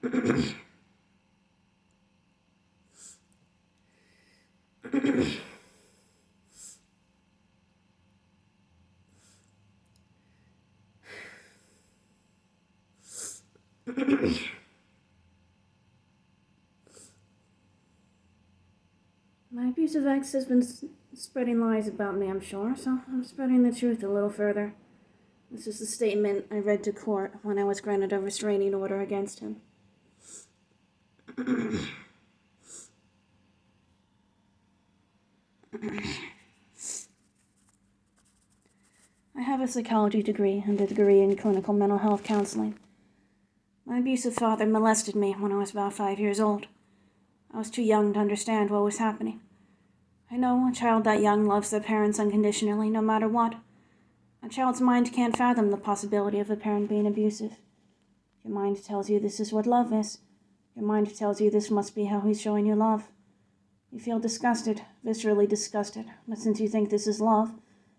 My abusive ex has been spreading lies about me, I'm sure, so I'm spreading the truth a little further. This is the statement I read to court when I was granted a restraining order against him. I have a psychology degree and a degree in clinical mental health counseling. My abusive father molested me when I was about 5 years old. I was too young to understand what was happening. I know a child that young loves their parents unconditionally, no matter what. A child's mind can't fathom the possibility of a parent being abusive. Your mind tells you this is what love is. Your mind tells you this must be how he's showing you love. You feel disgusted, viscerally disgusted, but since you think this is love,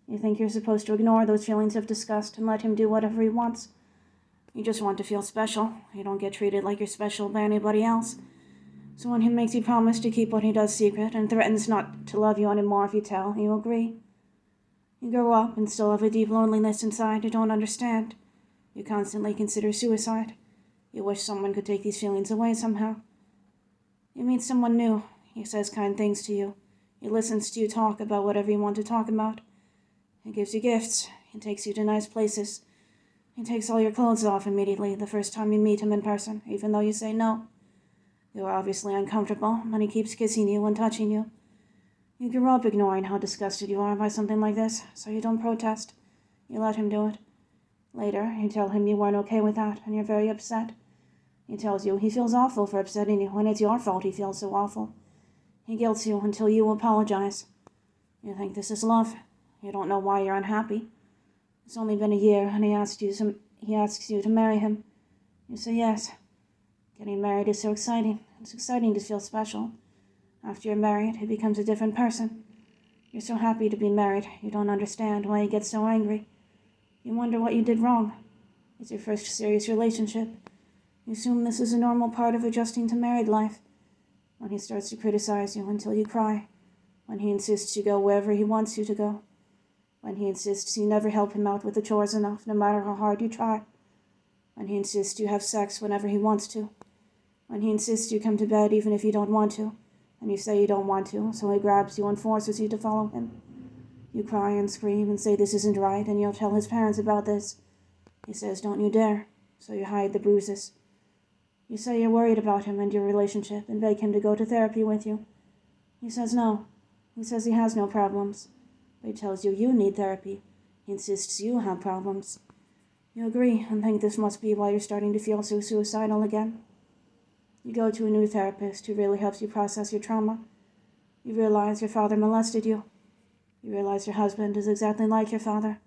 you think you're supposed to ignore those feelings of disgust and let him do whatever he wants. You just want to feel special. You don't get treated like you're special by anybody else. So when he makes you promise to keep what he does secret and threatens not to love you anymore if you tell, you agree. You grow up and still have a deep loneliness inside you don't understand. You constantly consider suicide. You wish someone could take these feelings away somehow. You meet someone new. He says kind things to you. He listens to you talk about whatever you want to talk about. He gives you gifts. He takes you to nice places. He takes all your clothes off immediately the first time you meet him in person, even though you say no. You are obviously uncomfortable, and he keeps kissing you and touching you. You grew up ignoring how disgusted you are by something like this, so you don't protest. You let him do it. Later, you tell him you weren't okay with that, and you're very upset. He tells you he feels awful for upsetting you, when it's your fault he feels so awful. He guilts you until you apologize. You think this is love. You don't know why you're unhappy. It's only been a year, and he asks you to marry him. You say yes. Getting married is so exciting. It's exciting to feel special. After you're married, it becomes a different person. You're so happy to be married, you don't understand why he gets so angry. You wonder what you did wrong. It's your first serious relationship. You assume this is a normal part of adjusting to married life. When he starts to criticize you until you cry. When he insists you go wherever he wants you to go. When he insists you never help him out with the chores enough, no matter how hard you try. When he insists you have sex whenever he wants to. When he insists you come to bed even if you don't want to, and you say you don't want to, so he grabs you and forces you to follow him. You cry and scream and say this isn't right, and you'll tell his parents about this. He says, don't you dare, so you hide the bruises. You say you're worried about him and your relationship and beg him to go to therapy with you. He says no. He says he has no problems. But he tells you need therapy. He insists you have problems. You agree and think this must be why you're starting to feel so suicidal again. You go to a new therapist who really helps you process your trauma. You realize your father molested you. You realize your husband is exactly like your father.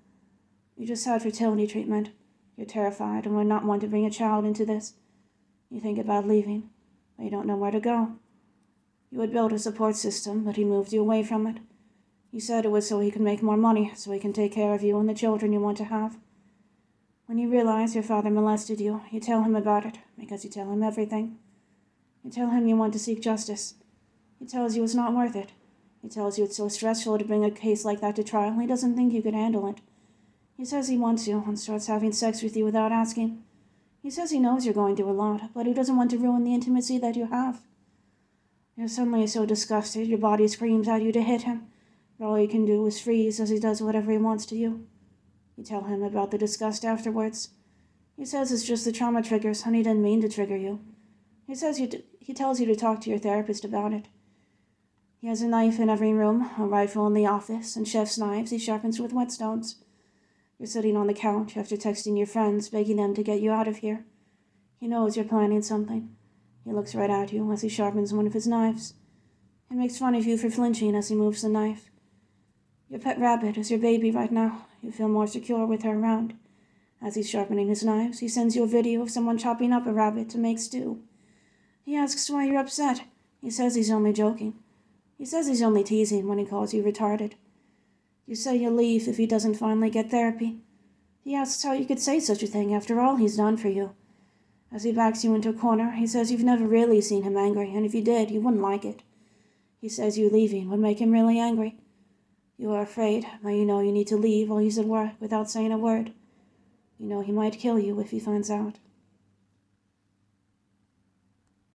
You just had fertility treatment. You're terrified and would not want to bring a child into this. You think about leaving, but you don't know where to go. You had built a support system, but he moved you away from it. You said it was so he could make more money, so he can take care of you and the children you want to have. When you realize your father molested you, you tell him about it, because you tell him everything. You tell him you want to seek justice. He tells you it's not worth it. He tells you it's so stressful to bring a case like that to trial, he doesn't think you could handle it. He says he wants you and starts having sex with you without asking. He says he knows you're going through a lot, but he doesn't want to ruin the intimacy that you have. You're suddenly so disgusted, your body screams at you to hit him, but all you can do is freeze as he does whatever he wants to you. You tell him about the disgust afterwards. He says it's just the trauma triggers, and he didn't mean to trigger you. He tells you to talk to your therapist about it. He has a knife in every room, a rifle in the office, and chef's knives he sharpens with whetstones. You're sitting on the couch after texting your friends, begging them to get you out of here. He knows you're planning something. He looks right at you as he sharpens one of his knives. He makes fun of you for flinching as he moves the knife. Your pet rabbit is your baby right now. You feel more secure with her around. As he's sharpening his knives, he sends you a video of someone chopping up a rabbit to make stew. He asks why you're upset. He says he's only joking. He says he's only teasing when he calls you retarded. You say you'll leave if he doesn't finally get therapy. He asks how you could say such a thing after all he's done for you. As he backs you into a corner, he says you've never really seen him angry, and if you did, you wouldn't like it. He says you leaving would make him really angry. You are afraid, but you know you need to leave while he's at work without saying a word. You know he might kill you if he finds out.